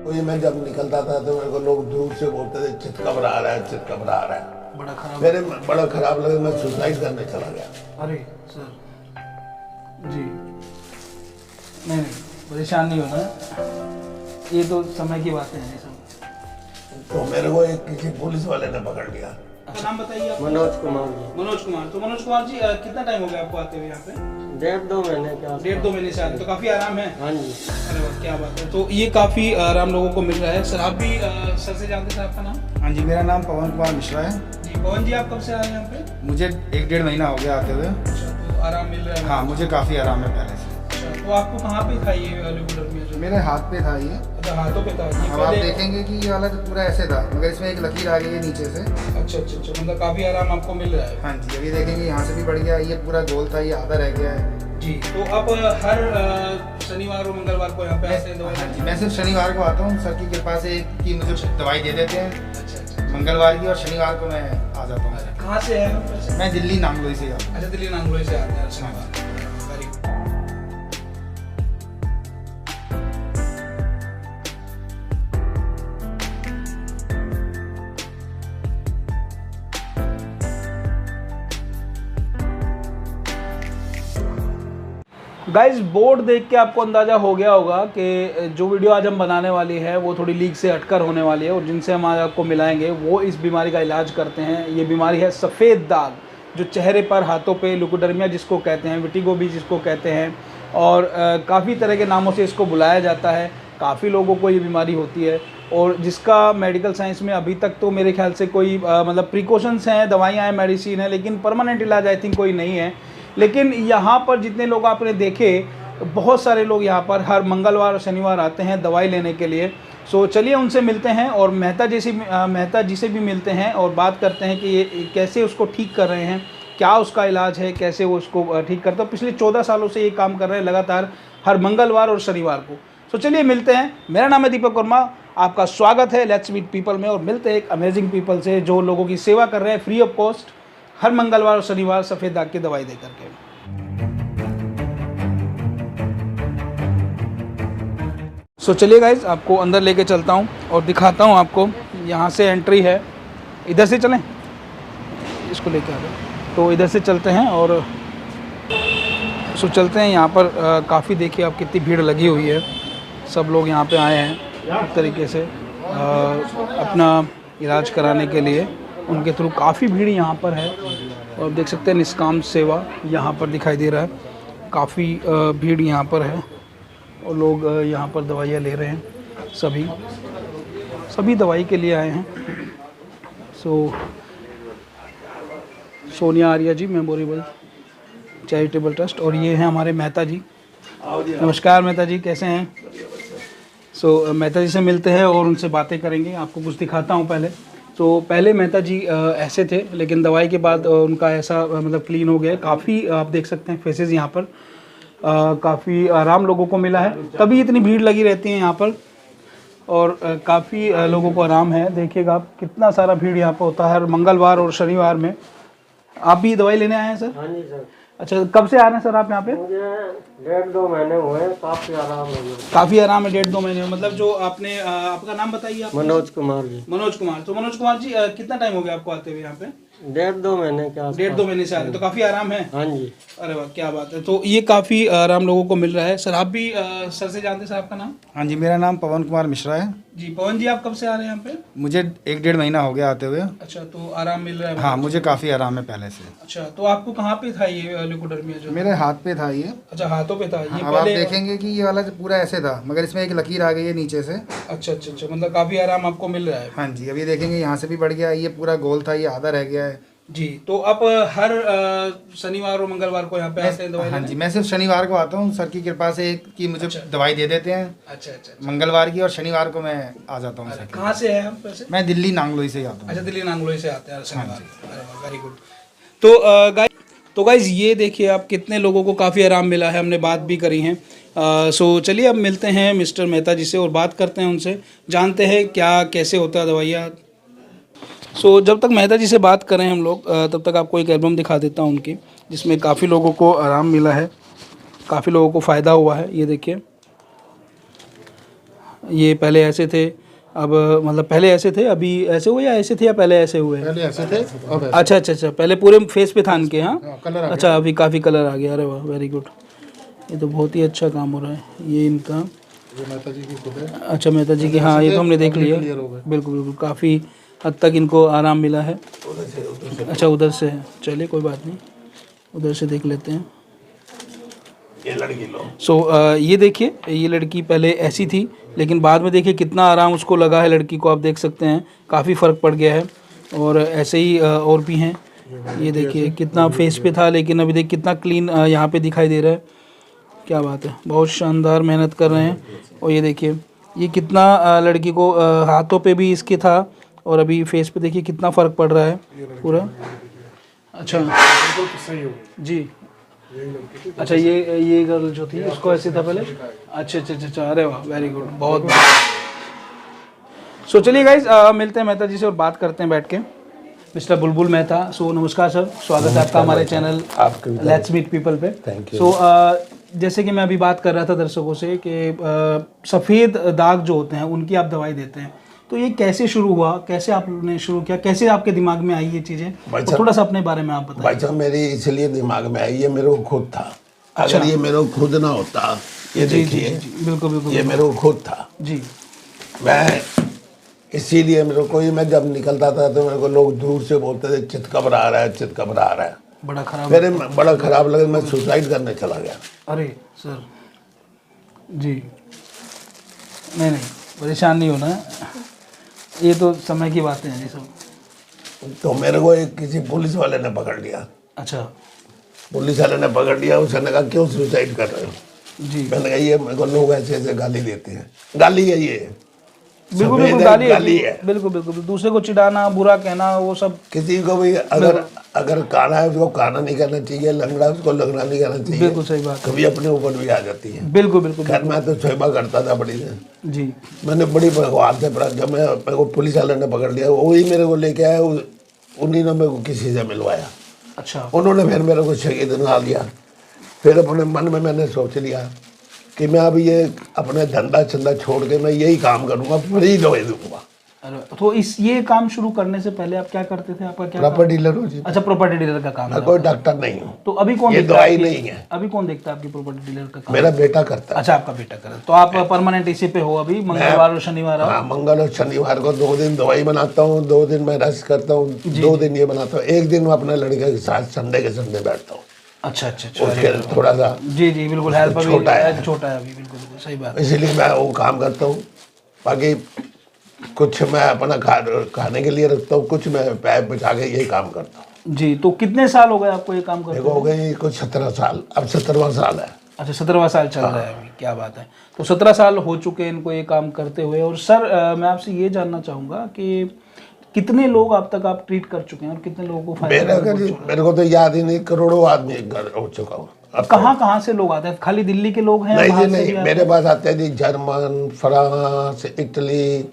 वही मैं जब निकलता था तो मेरे को लोग दूर से बोलते थे चित घबरा रहा है, चित घबरा रहा है। बड़ा खराब। मेरे बड़ा खराब लगा, मैं सुसाइड करने चला गया। अरे सर जी, नहीं परेशान नहीं होना, ये तो समय की बातें हैं सब। तो मेरे को एक किसी पुलिस वाले ने पकड़ लिया। आपका नाम बताइए आप? मनोज कुमार जी। मनोज कुमार। तो मनोज कुमार जी कितना टाइम हो गया आपको आते हुए यहाँ पे? 1.5-2 महीने क्या? 1.5-2 महीने से आ रहे, तो काफी आराम है। हाँ जी। अरे वाह, क्या बात है। तो ये काफी आराम लोगों को मिल रहा है। सर आप भी सर से जानते हैं आपका नाम? हाँ जी, मेरा नाम पवन कुमार मिश्रा है। जी पवन जी, आप कब से आ रहे हैं यहाँ पे? मुझे 1-1.5 महीना हो गया आते हुए। अच्छा, तो आराम मिल रहा है? हाँ, मुझे काफ़ी आराम है पहले से। अच्छा, तो आपको कहाँ पे था ये लिकुडर्मिया? मेरे हाथ पे था ये। अच्छा, हाथों पे था ये? अब आप देखेंगे कि ये वाला तो पूरा ऐसे था, मगर इसमें एक लकीर आ गई है नीचे से। अच्छा अच्छा अच्छा, मतलब काफी आराम आपको मिल रहा है। हाँ जी, अभी देखेंगे यहाँ से भी बढ़ गया, ये पूरा गोल था, ये आधा रह गया है। जी, तो आप हर शनिवार और मंगलवार को यहाँ पे आते हैं दवाई? हाँ जी, मैं सिर्फ शनिवार को आता हूँ, सर की कृपा से कि मुझे दवाई दे देते हैं। अच्छा अच्छा। मंगलवार की और शनिवार को मैं आ जाता हूँ। कहाँ से है आप वैसे? मैं दिल्ली नांगलोई से आता हूँ। अच्छा, दिल्ली नांगलोई से आते हैं शनिवार। Very good. गाइस, बोर्ड देख के आपको अंदाज़ा हो गया होगा कि जो वीडियो आज हम बनाने वाली है वो थोड़ी लीक से हटकर होने वाली है, और जिनसे हम आज आपको मिलाएंगे वो इस बीमारी का इलाज करते हैं। ये बीमारी है सफ़ेद दाग, जो चेहरे पर, हाथों पे, लिकुडर्मिया जिसको कहते हैं, विटिगो भी जिसको कहते हैं, और काफ़ी तरह के नामों से इसको बुलाया जाता है। काफ़ी लोगों को ये बीमारी होती है, और जिसका मेडिकल साइंस में अभी तक तो मेरे ख्याल से कोई मतलब प्रिकॉशंस हैं, दवाइयाँ हैं, मेडिसिन है, लेकिन परमानेंट इलाज आई थिंक कोई नहीं है। लेकिन यहाँ पर जितने लोग आपने देखे, बहुत सारे लोग यहाँ पर हर मंगलवार और शनिवार आते हैं दवाई लेने के लिए। सो चलिए उनसे मिलते हैं, और मेहता जी से भी मिलते हैं और बात करते हैं कि ये कैसे उसको ठीक कर रहे हैं, क्या उसका इलाज है, कैसे वो उसको ठीक करता है। पिछले 14 सालों से ये काम कर रहे हैं लगातार, हर मंगलवार और शनिवार को। सो चलिए मिलते हैं। मेरा नाम है दीपक वर्मा, आपका स्वागत है लेट्स मीट पीपल में, और मिलते हैं एक अमेजिंग पीपल से जो लोगों की सेवा कर रहे हैं फ्री ऑफ कॉस्ट, हर मंगलवार और शनिवार सफ़ेद दाग की दवाई दे करके। सो चलिए गाइज, आपको अंदर लेके चलता हूँ और दिखाता हूँ आपको। यहाँ से एंट्री है, इधर से चलें, इसको लेके आ गए तो इधर से चलते हैं। और सो चलते हैं। यहाँ पर काफ़ी देखिए आप कितनी भीड़ लगी हुई है, सब लोग यहाँ पे आए हैं एक तरीके से अपना इलाज कराने के लिए। उनके थ्रू काफ़ी भीड़ यहाँ पर है, और देख सकते हैं निष्काम सेवा यहाँ पर दिखाई दे रहा है। काफ़ी भीड़ यहाँ पर है, और लोग यहाँ पर दवाइयाँ ले रहे हैं। सभी दवाई के लिए आए हैं। सो Sonia Arya ji, memorable charitable trust, और ये हैं हमारे मेहता जी। नमस्कार मेहता जी, कैसे हैं? सो मेहता जी से मिलते हैं और उनसे बातें करेंगे। आपको कुछ दिखाता हूँ पहले। तो पहले मेहता जी ऐसे थे, लेकिन दवाई के बाद उनका ऐसा मतलब क्लीन हो गया। काफ़ी आप देख सकते हैं फेसेस यहाँ पर, काफ़ी आराम लोगों को मिला है, तभी इतनी भीड़ लगी रहती है यहाँ पर, और काफ़ी लोगों को आराम है। देखिएगा आप कितना सारा भीड़ यहाँ पर होता है हर मंगलवार और शनिवार में। आप भी दवाई लेने आए हैं सर? हाँ जी सर। अच्छा, कब से आ रहे हैं सर आप यहाँ पे? मुझे 1.5-2 महीने हुए, काफी आराम हो गया। काफ़ी आराम है 1.5-2 महीने में। मतलब जो आपने आपका नाम बताइए आप? मनोज कुमार जी। मनोज कुमार। तो मनोज कुमार जी कितना टाइम हो गया आपको आते हुए यहाँ पे? 1.5-2 महीने क्या? 1.5-2 महीने से आ रहे, तो काफ़ी आराम है। हाँ जी। अरे वाह, क्या बात है। तो ये काफ़ी आराम लोगों को मिल रहा है। सर आप भी सर से जानते हैं सर आपका नाम? हाँ जी, मेरा नाम पवन कुमार मिश्रा है। जी पवन जी, आप कब से आ रहे हैं यहाँ पे? मुझे 1-1.5 महीना हो गया आते हुए। अच्छा, तो आराम मिल रहा है? हाँ, मुझे काफ़ी आराम है पहले से। अच्छा, तो आपको कहाँ पे था ये लिकुडर्मिया जो? मेरे हाथ पे था ये। अच्छा, हाथों पे था ये? अब आप देखेंगे कि ये वाला तो पूरा ऐसे था, मगर इसमें एक लकीर आ गई है नीचे से। अच्छा अच्छा अच्छा, मतलब काफ़ी आराम आपको मिल रहा है। हाँ जी, अभी देखेंगे यहाँ से भी बढ़ गया, ये पूरा गोल था, ये आधा रह गया है। जी, तो आप हर शनिवार और मंगलवार को यहाँ पे आते हैं दवाई हाँ लेने? जी, मैं सिर्फ शनिवार को आता हूँ, सर की कृपा से कि मुझे दवाई दे देते हैं। अच्छा अच्छा। मंगलवार की और शनिवार को मैं आ जाता हूँ। कहाँ से है आप वैसे? मैं दिल्ली नांगलोई से आता हूँ। अच्छा, दिल्ली नांगलोई से आते हैं शनिवार। Very good. तो गाइज ये देखिए आप कितने लोगों को काफ़ी आराम मिला है, हमने बात भी करी है। सो चलिए अब मिलते हैं मिस्टर मेहता जी से और बात करते हैं उनसे, जानते हैं क्या कैसे होता है दवाइयाँ। सो जब तक मेहता जी से बात करें हम लोग, तब तक आपको एक एल्बम दिखा देता हूँ उनकी, जिसमें काफ़ी लोगों को आराम मिला है, काफ़ी लोगों को फ़ायदा हुआ है। ये देखिए, ये पहले ऐसे थे, अब मतलब पहले ऐसे थे, अभी ऐसे हुए या ऐसे थे या पहले ऐसे हुए? पहले ऐसे थे अब ऐसे। अच्छा अच्छा अच्छा, पहले पूरे फेस पे था इनके। हाँ हाँ, कलर आ अच्छा, अभी काफ़ी कलर आ गया। अरे वाह, वेरी गुड। ये तो बहुत ही अच्छा काम हो रहा है। ये इनका ये माता जी की खुद है। अच्छा, मेहता जी की। हाँ, ये तो हमने देख लिया। क्लियर हो गए। बिल्कुल बिल्कुल, काफ़ी हद तक इनको आराम मिला है। अच्छा, उधर से है, चलिए कोई बात नहीं, उधर से देख लेते हैं। ये लड़की लो। ये देखिए, ये लड़की पहले ऐसी थी, लेकिन बाद में देखिए कितना आराम उसको लगा है। लड़की को आप देख सकते हैं, काफ़ी फ़र्क पड़ गया है। और ऐसे ही और भी हैं। ये देखिए कितना फेस पे था, लेकिन अभी देखिए कितना क्लीन यहाँ पे दिखाई दे रहा है। क्या बात है, बहुत शानदार मेहनत कर रहे हैं। और ये देखिए ये कितना लड़की को हाथों पे भी इसके था, और अभी फेस पे देखिए कितना फ़र्क पड़ रहा है पूरा। अच्छा जी, अच्छा ये गर्ल जो थी उसको ऐसे था पहले। अच्छा अच्छा अच्छा, अरे वाह, वेरी गुड, बहुत। सो चलिए गाइज, मिलते हैं मेहता जी से और बात करते हैं बैठ के। मिस्टर बुलबुल मेहता, सो नमस्कार सर, स्वागत है आपका हमारे चैनल लेट्स मीट पीपल पे। Thank you. सो जैसे कि मैं अभी बात कर रहा था दर्शकों से कि सफ़ेद दाग जो होते हैं उनकी आप दवाई देते हैं, तो ये कैसे शुरू हुआ, कैसे आपने शुरू किया, कैसे आपके दिमाग में आई ये चीज़ें, तो थोड़ा सा अपने बारे में आप बताइए। भाई साहब, मेरी इसलिए दिमाग में आई, ये मेरे को खुद था। अगर ये मेरे को खुद ना होता, ये देखिए, बिल्कुल बिल्कुल, ये मेरे को खुद था। जी मैं इसीलिए मेरे को कोई, मैं जब निकलता था तो मेरे को लोग दूर से बोलते थे चित घबरा रहा है, चित घबरा रहा है। बड़ा खराब। मेरे बड़ा खराब लगे, मैं सुसाइड करने चला गया। अरे सर जी, नहीं नहीं, परेशान नहीं होना है, ये तो समय की बातें हैं ये सब। तो मेरे को एक किसी पुलिस वाले ने पकड़ लिया। अच्छा पुलिस वाले ने पकड़ लिया, उसने कहा क्यों सुसाइड कर रहे हो? जी, मैंने कहा ये मेरे को लोग ऐसे ऐसे गाली देते हैं। गाली है ये, बिल्कुल बिल्कुल, गाली है। बिल्कुल बिल्कुल, दूसरे को चिढ़ाना, बुरा कहना, वो सब। किसी को भी अगर काना है उसको काना नहीं करना चाहिए, लंगड़ा है उसको लंगड़ा नहीं करना चाहिए। बिल्कुल सही बात। कभी अपने ऊपर भी आ जाती है। बिल्कुल बिल्कुल खैर मैं तो सेवा करता था बड़ी देर। जी, मैंने बड़ी भगवान से पढ़ा, जब मेरे को पुलिस वाले ने पकड़ लिया, वही मेरे को लेके आया, उन्हीं ने मेरे को किसी से मिलवाया। अच्छा, उन्होंने फिर मेरे को शहीद बना लिया। फिर अपने मन में मैंने सोच लिया कि मैं अब ये अपने धंधा चंदा छोड़ के मैं यही काम करूँगा, फ्री दवाई दूंगा। अरे तो ये काम शुरू करने से पहले आप क्या करते थे, आपका क्या प्रॉपर डीलर हो जी। अच्छा, प्रॉपर्टी डीलर का काम मैं है। कोई डॉक्टर नहीं हूँ, तो अभी कौन ये देखता दवाई है नहीं है। अभी कौन देखता है आपकी प्रॉपर्टी डीलर का काम? मेरा बेटा करता है। अच्छा, आपका बेटा करे, तो आप परमानेंट इसी पे हो अभी, मंगलवार और शनिवार आप? हाँ, मंगल और शनिवार को 2 दिन दवाई बनाता हूँ, 2 दिन मैं रेस्ट करता हूँ, 2 दिन ये बनाता हूँ, 1 दिन मैं अपने लड़के के साथ संडे के संडे बैठता हूँ। अच्छा अच्छा अच्छा, उसके थोड़ा सा जी जी बिल्कुल, हेल्प अभी छोटा है। छोटा है अभी, बिल्कुल बिल्कुल सही बात। इसीलिए मैं वो काम करता हूँ। बाकी कुछ मैं अपना खाने के लिए रखता हूँ, कुछ मैं पैर बचा के यही काम करता हूँ। जी, तो कितने साल हो गए आपको ये काम करते देखो हो गई कुछ 17 साल, अब 17वां साल है। अच्छा, 17वां साल चल रहा है अभी, क्या बात है। तो 17 साल हो चुके हैं इनको ये काम करते हुए। और सर मैं आपसे ये जानना चाहूँगा कि कितने लोग अब तक आप ट्रीट कर चुके हैं और कितने लोगों को फायदा? मेरे को तो याद ही नहीं, करोड़ों आदमी घर हो चुका हूँ। कहाँ कहाँ से लोग आते हैं? खाली दिल्ली के लोग हैं? नहीं बाहर जी से भी नहीं, आते मेरे पास आते हैं जी German, France, Italy,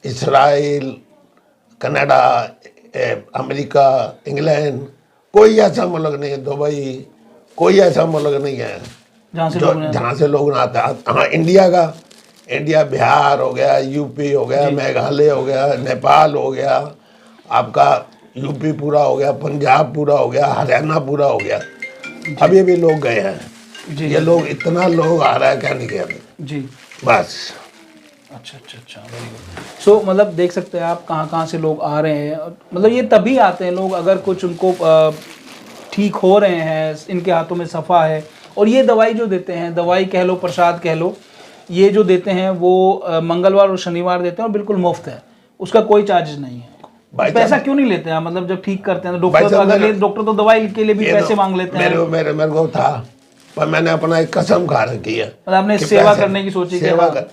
Israel, Canada, America, England, कोई ऐसा मुल्क नहीं है, दुबई, कोई ऐसा मुल्क नहीं है जहाँ से लोग ना आते हैं। हाँ, इंडिया बिहार हो गया, यूपी हो गया, मेघालय हो गया, नेपाल हो गया, आपका यूपी पूरा हो गया, पंजाब पूरा हो गया, हरियाणा पूरा हो गया। अभी भी लोग गए हैं जी, ये लोग, इतना लोग आ रहा है क्या नहीं किया जी, बस। अच्छा अच्छा अच्छा, वेरी गुड। सो मतलब देख सकते हैं आप कहाँ कहाँ से लोग आ रहे हैं। मतलब ये तभी आते हैं लोग अगर कुछ उनको ठीक हो रहे हैं, इनके हाथों में सफ़ा है। और ये दवाई जो देते हैं, दवाई कह लो, प्रसाद कह लो, ये जो देते हैं वो मंगलवार और शनिवार देते हैं और बिल्कुल मुफ्त है, उसका कोई चार्जेस नहीं है। पैसा क्यों नहीं लेते हैं? मतलब जब ठीक करते हैं डॉक्टर तो डॉक्टर तो दवाई के लिए भी पैसे मांग लेते हैं। मेरे को था, पर मैंने अपना एक कसम खा रखी है। मतलब आपने सेवा करने की सोची? सेवा कर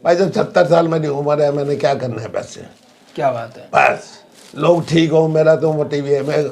भाई, जब 70 साल मेरी उम्र है, मैंने क्या करना है पैसे? क्या बात है। बस लोग ठीक हो, मेरा तो मोटिव है, मैं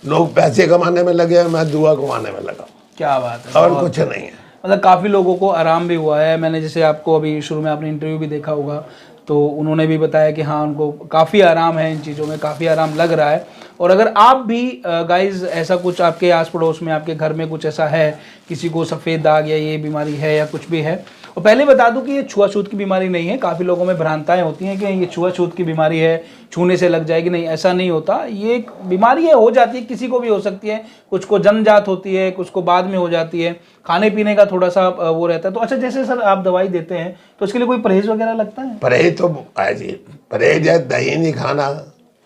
लोग पैसे कमाने में लगे हैं, मैं दुआ कमाने में लगा। क्या बात है, और कुछ नहीं है। मतलब काफ़ी लोगों को आराम भी हुआ है। मैंने जैसे आपको अभी शुरू में आपने इंटरव्यू भी देखा होगा, तो उन्होंने भी बताया कि हाँ उनको काफ़ी आराम है, इन चीज़ों में काफ़ी आराम लग रहा है। और अगर आप भी गाइज ऐसा कुछ आपके आस पड़ोस में, आपके घर में कुछ ऐसा है, किसी को सफ़ेद दाग या ये बीमारी है या कुछ भी है, और पहले बता दूं कि ये छुआछूत की बीमारी नहीं है। काफ़ी लोगों में भ्रांताएं होती हैं कि ये छुआछूत की बीमारी है, छूने से लग जाएगी। नहीं, ऐसा नहीं होता। ये एक बीमारी है, हो जाती है, किसी को भी हो सकती है। कुछ को जन्मजात होती है, कुछ को बाद में हो जाती है। खाने पीने का थोड़ा सा वो रहता है। तो अच्छा, जैसे सर आप दवाई देते हैं तो इसके लिए कोई परहेज वगैरह लगता है? परहेज तो है जी, परहेज है, दही नहीं खाना,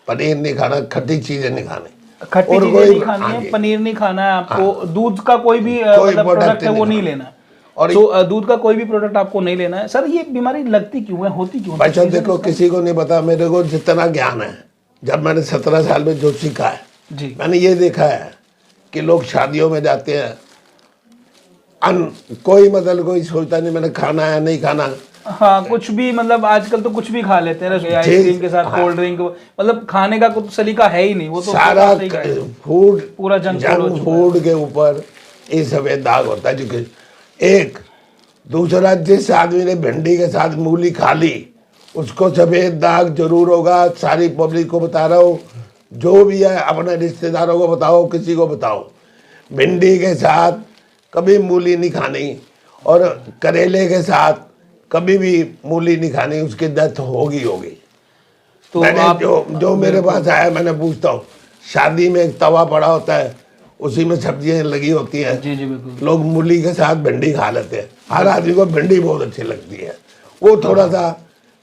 पनीर नहीं खाना, खट्टी चीजें नहीं खानी, खट्टी और चीजें कोई- नहीं खानी हाँ है, जी। पनीर नहीं खाना है आपको, दूध का कोई भी कोई मतलब product प्रोडक्ट है वो नहीं नहीं खाना। लेना है। और तो दूध का कोई भी प्रोडक्ट आपको नहीं लेना है। सर ये बीमारी लगती क्यों है, होती क्यों है? भाई साहब Reason देखो, इसका? किसी को नहीं पता। मेरे को जितना ज्ञान है, जब मैंने 17 साल में जो सीखा है, जी मैंने ये देखा है कि लोग शादियों में जाते हैं, कोई मतलब कोई सोचता नहीं मैंने खाना है नहीं खाना। हाँ, कुछ भी मतलब आजकल तो कुछ भी खा लेते हैं, आइसक्रीम के साथ कोल्ड ड्रिंक, मतलब खाने का कुछ सलीका है ही नहीं। वो तो सारा सही कह रहे हैं। फूड, पूरा जंक फूड हो जंक चुका फूड के ऊपर ये सफेद दाग होता है। क्योंकि एक दूसरा, जिस आदमी ने भिंडी के साथ मूली खा ली उसको सफेद दाग जरूर होगा। सारी पब्लिक को बता रहा हूँ, जो भी है अपने रिश्तेदारों को बताओ, किसी को बताओ, भिंडी के साथ कभी मूली नहीं खानी, और करेले के साथ कभी भी मूली नहीं खानी, उसकी डेथ होगी। तो मैंने आप जो मेरे पास आया, मैंने पूछता हूँ, शादी में एक तवा पड़ा होता है, उसी में सब्जियां लगी होती हैं, जी जी बिल्कुल। लोग मूली के साथ भिंडी खा लेते हैं। हर आदमी को भिंडी बहुत अच्छी लगती है, वो थोड़ा सा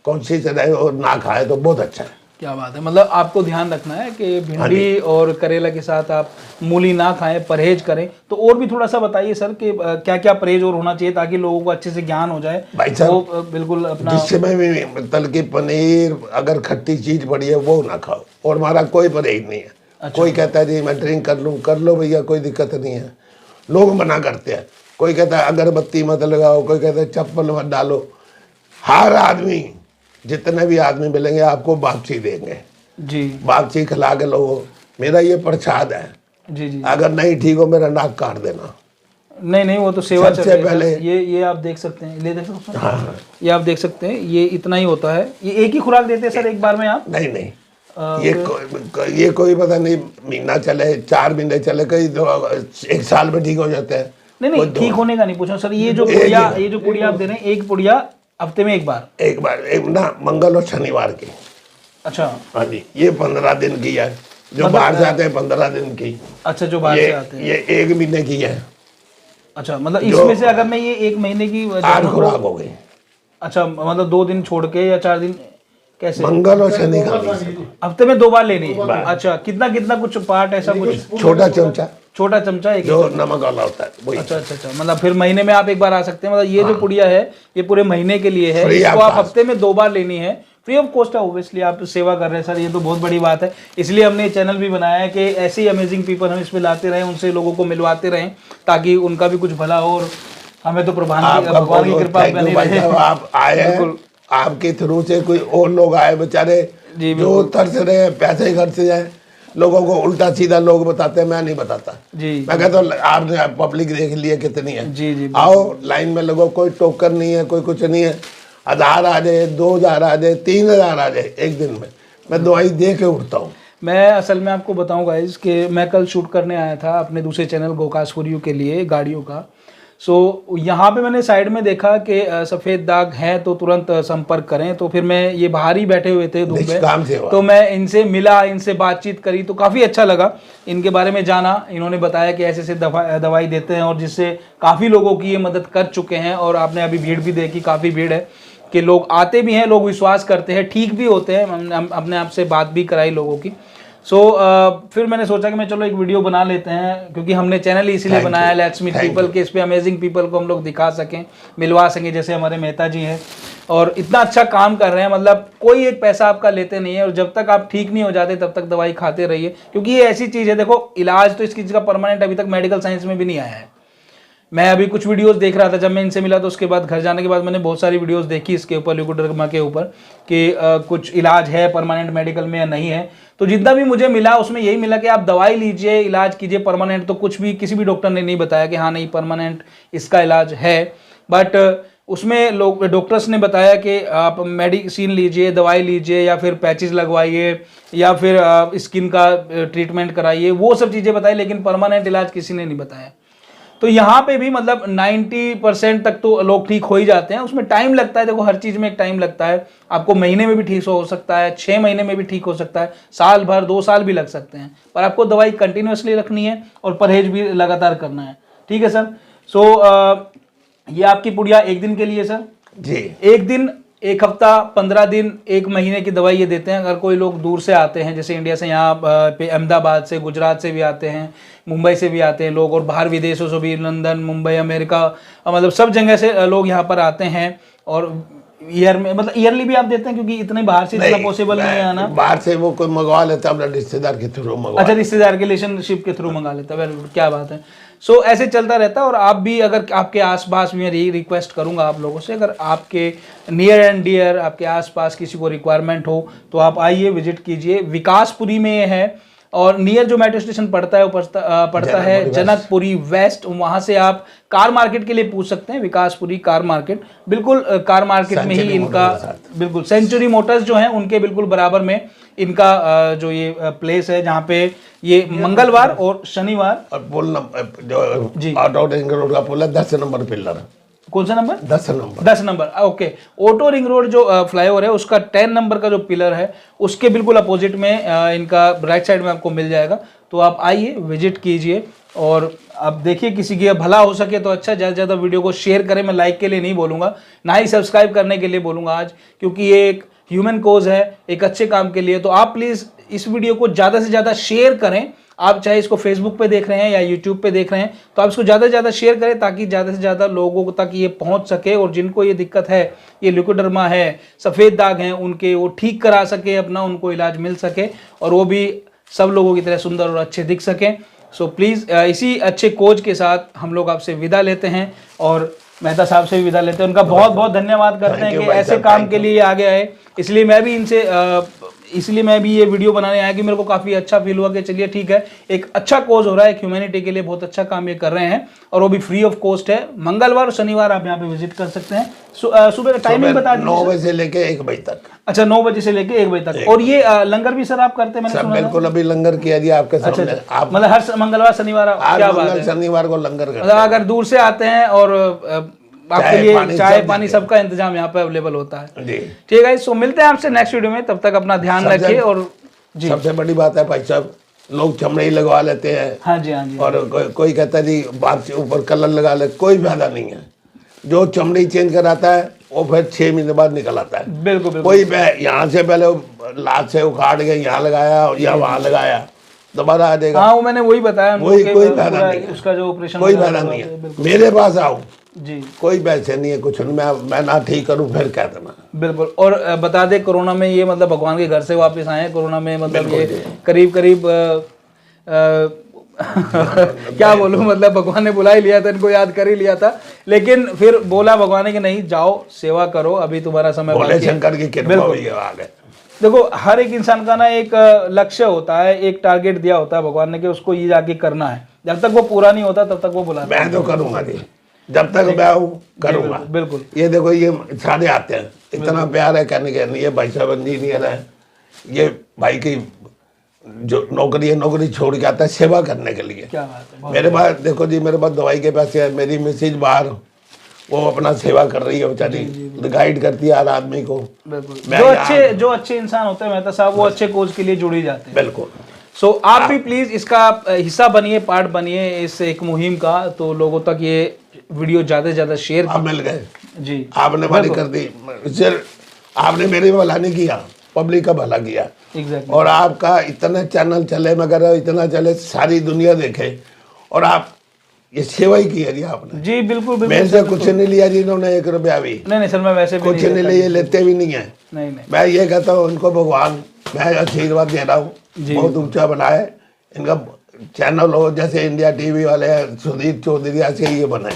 कॉन्शियस रहे और ना खाए तो बहुत अच्छा है। क्या बात है, मतलब आपको ध्यान रखना है कि भिंडी और करेला के साथ आप मूली ना खाएं, परहेज करें। तो और भी थोड़ा सा बताइए सर कि क्या क्या परहेज और होना चाहिए ताकि लोगों को अच्छे से ज्ञान हो जाए। भाई साहब, वो बिल्कुल अपना जिस समय भी मतलब कि पनीर अगर खट्टी चीज पड़ी है वो ना खाओ, और हमारा कोई परहेज नहीं है। अच्छा। कोई कहता है जी मैं ड्रिंक कर लूँ, कर लो भैया, कोई दिक्कत नहीं है। लोग मना करते हैं, कोई कहता है अगरबत्ती मत लगाओ, कोई कहता है चप्पल मत डालो। हर आदमी, जितने भी आदमी मिलेंगे आपको वापसी देंगे, जी वापसी खिला के लोगो। मेरा ये प्रसाद है, जी जी। अगर नहीं ठीक हो मेरा नाक काट देना। नहीं नहीं, वो तो सेवा चल सबसे रही है। पहले- ये आप देख सकते हैं, ले देख सकते हैं। हाँ, ये आप देख सकते हैं, ये इतना ही होता है। ये एक ही खुराक देते हैं सर एक बार में आप? नहीं नहीं, ये कोई पता नहीं, महीना चले, 4 महीने चले, कई 1 साल में ठीक हो जाते हैं। नहीं नहीं, ठीक होने का नहीं पूछा सर। ये जो पुड़िया आप दे रहे हैं, एक पुड़िया हफ्ते में एक बार? एक बार, एक ना मंगल और शनिवार की। अच्छा हाँ जी, ये 15 दिन की है। जो मतलब- बाहर से आते हैं 15 दिन की। अच्छा, जो बाहर से आते हैं। ये 1 महीने की है। अच्छा, मतलब इसमें से अगर मैं ये 1 महीने की 8 खुराक हो गई। अच्छा, मतलब 2 दिन छोड़ के या 4 दिन, कैसे? मंगल और शनि खानी, हफ्ते में 2 बार लेनी है? अच्छा, कितना कितना कुछ पार्ट ऐसा कुछ? छोटा चमचा छोटा चमचा एक? जो नमक वाला होता है वही। अच्छा अच्छा अच्छा, मतलब फिर महीने में आप एक बार आ सकते हैं। मतलब ये जो पुड़िया है ये पूरे महीने के लिए है, Free इसको of आप cost। हफ्ते में 2 बार लेनी है, फ्री ऑफ कॉस्ट है। ओब्वियसली आप सेवा कर रहे हैं सर, ये तो बहुत बड़ी बात है। इसलिए हमने ये चैनल भी बनाया है कि ऐसे ही अमेजिंग पीपल हम इसमें लाते रहें, उनसे लोगों को मिलवाते रहें ताकि उनका भी कुछ भला हो। और हमें तो भगवान की कृपा बनी रहे। आप आए हैं, आपके थ्रू से कोई और लोग आए बेचारे जी, जो तरस रहे हैं, पैसे खर्च जाए, लोगों को उल्टा सीधा लोग बताते हैं, मैं नहीं बताता। जी मैं कहता हूँ आपने पब्लिक देख लिया कितनी है, जी जी आओ लाइन में लगो, कोई टोकन नहीं है, कोई कुछ नहीं है। 1000 आ जाए, 2000 आ जाए, 3000 आ जाए एक दिन में, मैं दवाई दे के उठता हूँ। मैं असल में आपको बताऊं गाइस कि मैं कल शूट करने आया था अपने दूसरे चैनल गोकाश फॉर यू के लिए गाड़ियों का। सो यहाँ पे मैंने साइड में देखा कि सफ़ेद दाग है तो तुरंत संपर्क करें। तो फिर मैं, ये बाहर ही बैठे हुए थे धूप निष्काम में, सेवा। तो मैं इनसे मिला, इनसे बातचीत करी तो काफ़ी अच्छा लगा। इनके बारे में जाना, इन्होंने बताया कि ऐसे ऐसे दवाई देते हैं और जिससे काफ़ी लोगों की ये मदद कर चुके हैं। और आपने अभी भीड़ भी देखी, काफ़ी भीड़ है कि लोग आते भी हैं, लोग विश्वास करते हैं, ठीक भी होते हैं। हम अपने आप से बात भी कराई लोगों की। सो फिर मैंने सोचा कि मैं चलो एक वीडियो बना लेते हैं, क्योंकि हमने चैनल ही इसीलिए बनाया है लेट्स मीट पीपल के, इस पे अमेजिंग पीपल को हम लोग दिखा सकें, मिलवा सकें। जैसे हमारे मेहता जी हैं और इतना अच्छा काम कर रहे हैं, मतलब कोई एक पैसा आपका लेते नहीं है। और जब तक आप ठीक नहीं हो जाते तब तक दवाई खाते रहिए, क्योंकि ये ऐसी चीज़ है, देखो इलाज तो इस चीज़ का परमानेंट अभी तक मेडिकल साइंस में भी नहीं आया है। मैं अभी कुछ वीडियोस देख रहा था जब मैं इनसे मिला, तो उसके बाद घर जाने के बाद मैंने बहुत सारी वीडियोस देखी इसके ऊपर, ल्यूकोड्रामा के ऊपर, कि कुछ इलाज है परमानेंट मेडिकल में या नहीं है। तो जितना भी मुझे मिला उसमें यही मिला कि आप दवाई लीजिए, इलाज कीजिए। परमानेंट तो कुछ भी किसी भी डॉक्टर ने नहीं बताया कि हाँ नहीं परमानेंट इसका इलाज है। बट उसमें लोग डॉक्टर्स ने बताया कि आप मेडिसिन लीजिए, दवाई लीजिए, या फिर पैचेस लगवाइए, या फिर स्किन का ट्रीटमेंट कराइए, वो सब चीज़ें बताई, लेकिन परमानेंट इलाज किसी ने नहीं बताया। तो यहाँ पे भी मतलब 90% तक तो लोग ठीक हो ही जाते हैं। उसमें टाइम लगता है, देखो हर चीज में एक टाइम लगता है। आपको महीने में भी ठीक हो सकता है, 6 महीने में भी ठीक हो सकता है, साल भर 2 साल भी लग सकते हैं, पर आपको दवाई कंटिन्यूअसली रखनी है और परहेज भी लगातार करना है। ठीक है सर। सो ये आपकी पुड़िया 1 दिन के लिए सर जी। 1 दिन, 1 हफ्ता, 15 दिन, 1 महीने की दवाई ये देते हैं। अगर कोई लोग दूर से आते हैं, जैसे इंडिया से, यहाँ पे अहमदाबाद से, गुजरात से भी आते हैं, मुंबई से भी आते हैं लोग, और बाहर विदेशों से भी, लंदन, मुंबई, अमेरिका, मतलब सब जगह से लोग यहाँ पर आते हैं। और ईयर में मतलब ईयरली भी आप देते हैं, क्योंकि इतने बाहर से इतना पॉसिबल नहीं है आना। बाहर से वो कोई मंगवा लेता है, अपना रिश्तेदार के थ्रू मंगवा। अच्छा, रिश्तेदार के रिलेशनशिप के थ्रू मंगा लेता है, वेरी गुड, क्या बात है। सो ऐसे चलता रहता है। और आप भी, अगर आपके आसपास, मैं यही रिक्वेस्ट करूंगा आप लोगों से, अगर आपके नियर एंड डियर, आपके आसपास किसी को रिक्वायरमेंट हो तो आप आइए, विजिट कीजिए। विकासपुरी में ये है, और नियर जो मेट्रो स्टेशन पड़ता है वो पड़ता है जनकपुरी वेस्ट। वहां से आप कार मार्केट के लिए पूछ सकते हैं, विकासपुरी कार मार्केट, बिल्कुल कार मार्केट में ही इनका, बिल्कुल सेंचुरी मोटर्स जो है उनके बिल्कुल बराबर में इनका जो ये प्लेस है, जहाँ पे ये मंगलवार और शनिवार। और पुल नंबर जो ऑटो रिंग रोड का पुल है, 10 नंबर पिलर। कौन सा number? 10 number. 10 number, okay. Auto ring road जो फ्लाईओवर है उसका 10 नंबर का जो पिलर है उसके बिल्कुल अपोजिट में इनका राइट साइड में आपको मिल जाएगा। तो आप आइए, विजिट कीजिए, और आप देखिए किसी की भला हो सके तो अच्छा, ज़्यादा से ज़्यादा वीडियो को शेयर करें। मैं लाइक के लिए नहीं बोलूँगा, ना ही सब्सक्राइब करने के लिए बोलूँगा आज, क्योंकि ये एक ह्यूमन कोज है, एक अच्छे काम के लिए। तो आप प्लीज़ इस वीडियो को ज़्यादा से ज़्यादा शेयर करें। आप चाहे इसको फेसबुक पे देख रहे हैं या यूट्यूब पे देख रहे हैं, तो आप इसको ज़्यादा से ज़्यादा शेयर करें, ताकि ज़्यादा से ज़्यादा लोगों तक ये पहुंच सके। और जिनको ये दिक्कत है, ये ल्यूकोडर्मा है, सफ़ेद दाग हैं उनके, वो ठीक करा सके अपना, उनको इलाज मिल सके, और वो भी सब लोगों की तरह सुंदर और अच्छे दिख सकें। सो प्लीज़ इसी अच्छे कोच के साथ हम लोग आपसे विदा लेते हैं, और मेहता साहब से भी विदा लेते हैं। उनका बहुत बहुत धन्यवाद करते हैं कि ऐसे काम के लिए आगे आए। इसलिए मैं भी ये वीडियो बनाने आया कि मेरे को काफ़ी अच्छा फील हुआ कि चलिए ठीक है, एक अच्छा कोज हो रहा है, एक ह्यूमैनिटी के लिए बहुत अच्छा काम ये कर रहे हैं, और वो भी फ्री ऑफ कॉस्ट है। मंगलवार और शनिवार आप यहाँ पे विजिट कर सकते हैं। सुबह का टाइमिंग बता दीजिए। 9 बजे से लेके 1 बजे तक। अच्छा, 9 बजे से लेके 1 बजे तक। और ये लंगर भी सर आप करते हैं, मैंने सुना था। बिल्कुल, अभी लंगर किया दिया आपके सामने। आप मतलब हर मंगलवार शनिवार, क्या बात है, शनिवार को लंगर करते मतलब अगर दूर से आते हैं और आपके लिए चाय पानी सबका इंतजाम यहाँ पे अवेलेबल होता है जी। ठीक है। सो मिलते हैं आपसे नेक्स्ट वीडियो में, तब तक अपना ध्यान रखिए। और जी, सबसे बड़ी बात है भाई साहब, लोग चमड़े ही लगवा लेते हैं। हाँ जी, हाँ जी। और कोई कहता है जी बात के ऊपर कलर लगा ले, कोई फायदा नहीं है। जो चमड़ी चेंज कराता है वो फिर 6 महीने बाद निकल आता है। बिल्कुल बिल्कुल। कोई यहाँ से पहले लात से उखाड़ के यहाँ लगाया या वहाँ लगाया, दोबारा आ जाएगा। हाँ, वो मैंने वही बताया उनको कोई कि फायदा नहीं है, उसका जो ऑपरेशन कोई फायदा नहीं है। मेरे पास आओ जी, कोई पैसे नहीं है, कुछ नहीं, मैं ना ठीक करूं फिर कह देना। बिल्कुल। और बता दे, कोरोना में ये मतलब भगवान के घर से वापस आए हैं। कोरोना में मतलब ये करीब करीब क्या बोलूं, मतलब भगवान ने बुला ही लिया था, इनको याद कर ही लिया था, लेकिन फिर बोला भगवान ने कि नहीं, जाओ सेवा करो, अभी तुम्हारा समय बाकी है। शंकर की कृपा हुई है आगे। देखो, हर एक इंसान का ना एक लक्ष्य होता है, एक टारगेट दिया होता है भगवान ने कि उसको ये जाके करना है। जब तक वो पूरा नहीं होता तब तक वो बुलाता है। मैं तो करूंगा जी, जब तक मैं हूँ करूंगा। बिल्कुल। ये देखो, ये सारे आते हैं, इतना प्यार है कहने के नहीं। ये भाई साहब इंजीनियर है, ये भाई की जो नौकरी छोड़ के आता है सेवा करने के लिए। क्या बात है। मेरे पास देखो जी, मेरे पास दवाई के पैसे है, मेरी मिसेज बाहर, वो अपना सेवा कर रही है बेचारी, गाइड करती है हर आदमी को। बिल्कुल। जो अच्छे इंसान होते हैं मेहता साहब, वो अच्छे कोच के लिए जुड़ ही जाते हैं। बिल्कुल। सो आप भी प्लीज इसका हिस्सा बनिए, पार्ट बनिए इस एक मुहिम का, तो लोगों तक ये वीडियो ज्यादा से ज्यादा शेयर आप मिल गए जी, आपने भलाई कर दी। सिर्फ आपने मेरे भला नहीं किया, पब्लिक का भला किया। एग्जैक्टली। और आपका इतना चैनल चले, मगर इतना चले, सारी दुनिया देखे, और आप ये सेवा ही की है जी आपने। जी बिल्कुल बिल्कुल। मेरे से कुछ नहीं लिया जी इन्होंने, 1 रुपया भी नहीं सर, मैं वैसे भी कुछ नहीं लिए, लेते भी नहीं है। नहीं। मैं ये कहता हूँ इनको भगवान, मैं आशीर्वाद दे रहा हूँ, बहुत ऊंचा बनाए इनका चैनल हो, जैसे इंडिया टीवी वाले हैं, सुधीर चौधरी, ऐसे ये बने।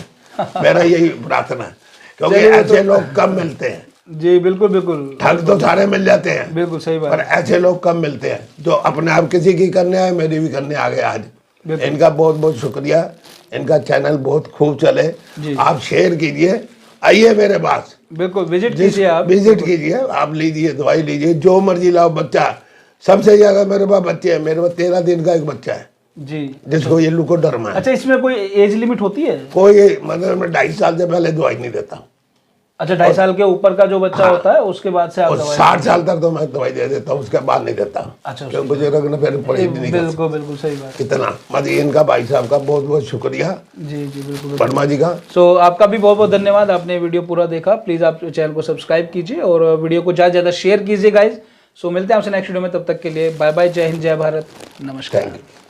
मेरा यही प्रार्थना है, क्योंकि ऐसे लोग कम मिलते हैं जी। बिल्कुल बिल्कुल। ठग तो सारे मिल जाते हैं, बिल्कुल सही बात, पर ऐसे लोग कम मिलते हैं जो अपने आप किसी की करने आए, मेरी भी करने आ गए आज। इनका बहुत बहुत शुक्रिया, इनका चैनल बहुत खूब चले। आप शेयर कीजिए, आइए मेरे पास, बिल्कुल विजिट कीजिए, आप विजिट कीजिए, आप लीजिए दवाई लीजिए, जो मर्जी लाओ। बच्चा सबसे ज्यादा मेरे पास बच्चे हैं, मेरे पास 13 दिन का एक बच्चा है। जी। जिसको ये लुकोडर्मा है। अच्छा, इसमें कोई एज लिमिट होती है? कोई मतलब मैं 2.5 साल से पहले दवाई नहीं देता। अच्छा, 2.5 साल के ऊपर का जो बच्चा होता है उसके बाद से आप और दवाई 60 साल तक तो मैं दवाई दे देता हूँ, उसके बाद नहीं देता। अच्छा, क्योंकि बुजुर्ग ने फिर परहेज नहीं कर बिल्कुल बिल्कुल सही बात। इतना मतलब इनका भाई साहब का बहुत बहुत शुक्रिया, जी जी बिल्कुल। वर्मा जी का। सो आपका भी बहुत बहुत धन्यवाद, आपने वीडियो पूरा देखा। प्लीज़ आप चैनल को सब्सक्राइब कीजिए और वीडियो को ज़्यादा से ज़्यादा शेयर कीजिए गाइज। सो मिलते हैं आपसे नेक्स्ट वीडियो में, तब तक के लिए बाय बाय, जय हिंद, जय भारत, नमस्कार। Thank you.